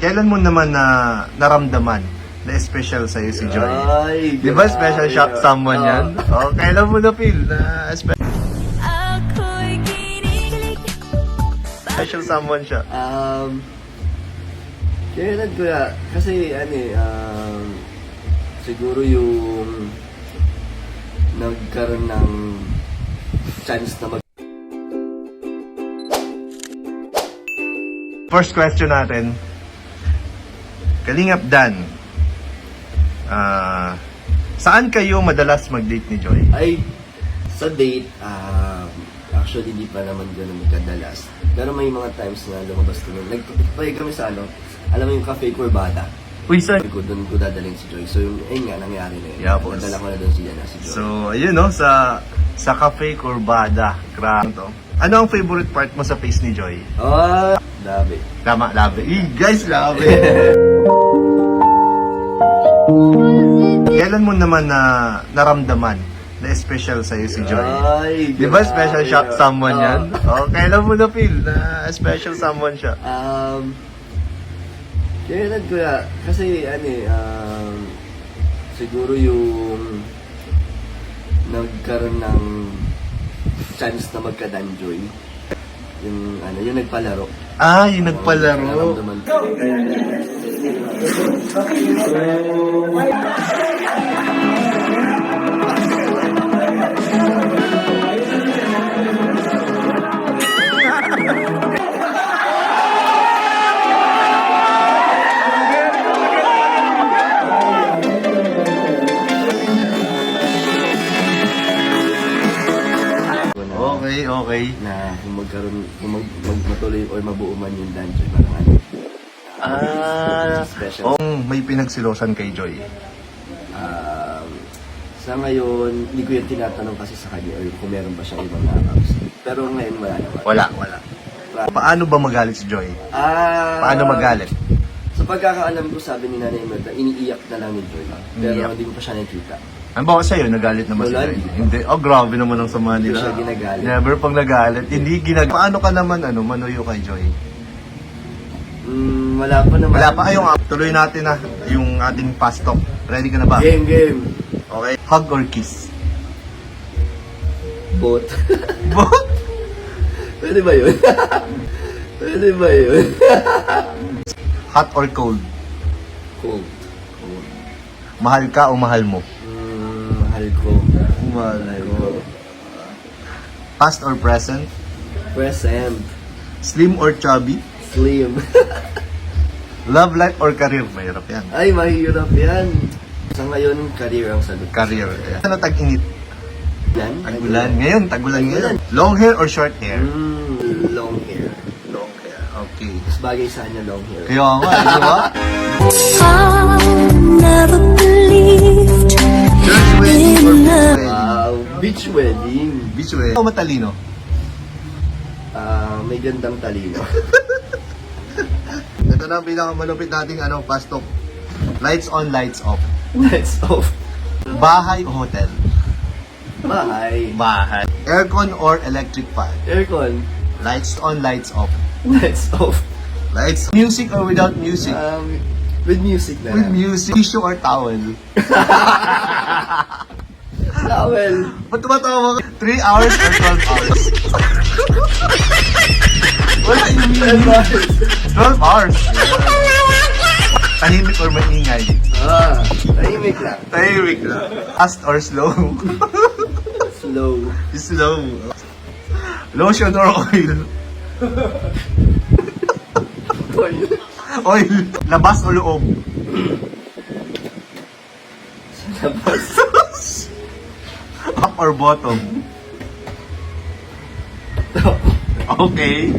Kailan mo naman na naramdaman na special sa'yo si Joy? Ay, Di ba special someone yan? Oh, kailan mo na feel na special someone siya? Kailan ko ya? Kasi siguro yung nagkaroon ng chance na First question natin, Kalingap Dan, saan kayo madalas mag-date ni Joy? Ay, sa date, actually hindi pa naman ganun kadalas. Pero may mga times na lumabas kami. Nagpapay kami sa alam mo yung Cafe Corbada. Uy, saan? Doon ko dadalhin si Joy. So yung, ayun nga, nangyari na yun. Yeah, boss. Nadala ko na doon si Joy. So, ayun no, sa Cafe Corbada. Grabe to. Ano ang favorite part mo sa face ni Joy? Labi. Tama, labi. Guys, labi. Kailan mo naman na naramdaman na special sa'yo si Joy? Ay, Di ba special someone yan? Oh, kailan mo na feel na special someone siya? Kailan ko ya? Kasi siguro yung nagkaroon ng chance na magka-danjoy. Yung nagpalaro. Yung nagpalaro. Naramdaman ko. Okay. Na matuloy or mabuo man yung danjoy. Special. May pinagsilosan kay Joy. Sa ngayon, hindi ko yung tinatanong kasi sa kanya or kung meron ba siya ibang nakakaus. Pero ngayon wala naman. Wala. Paano ba magalit si Joy? Paano magalit? Sa pagkakaalam ko, sabi ni Nanay Merta, iniiyak na lang ni Joy. Pero hindi ko pa siya nakita. Ang bawa sa'yo, nagalit naman si Wala, Joy? Hindi. Grabe naman ang sama Hindi nila. siya ginagalit. Never pang nagalit. Hindi ginagalit. Paano ka naman, manuyo kay Joy? Wala pa naman. Wala pa. Tuloy natin na yung ating fast talk. Ready ka na ba? Game. Okay. Hug or kiss? Both. Both? Pwede ba yun? Pwede ba yun? Hot or cold? Cold. Mahal ka o mahal mo? Mahal ko. Mahal ko. Past or present? Present. Slim or chubby? Slim. Love life or career? Mahirap yan. Ay, mahirap yan. Sa ngayon, career ang sagot. Career. Ano tag-init? Yan? Tagulan. Ngayon, tagulan ngayon. Long hair or short hair? Long hair. Long hair. Okay. Mas bagay sa kanya long hair. Kaya nga, di ba? Never believed Church wedding or beach wedding? Wow, beach wedding. Beach wedding. Ikaw matalino? May gandang talino. Ito na ang pinakamalupit nating fast talk. Lights on, lights off. Lights off. Bahay o hotel? Bahay. Bahay. Aircon or electric fan? Aircon. Lights on, lights off. Lights off. Lights. Music or without music? With music na With lang. music. Tissue or towel? Towel. Ba't tumatawa ka? 3 hours or 12 hours? Wala yung meaning. 12 hours. Tahimik or maingay? Tahimik lang. Tahimik lang. Fast or slow? Slow. Slow. Lotion or oil? Oil. Oil. Labas o loob? Sa labas. Up or bottom? Okay.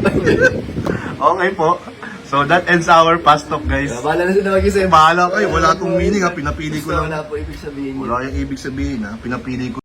Okay po. So that ends our fast talk, guys. Bahala na sila mag-isip. Bahala kayo. Wala itong meaning ha. Pinapili ko So, lang. wala po ibig sabihin. Wala yung ibig sabihin ha. Pinapili ko.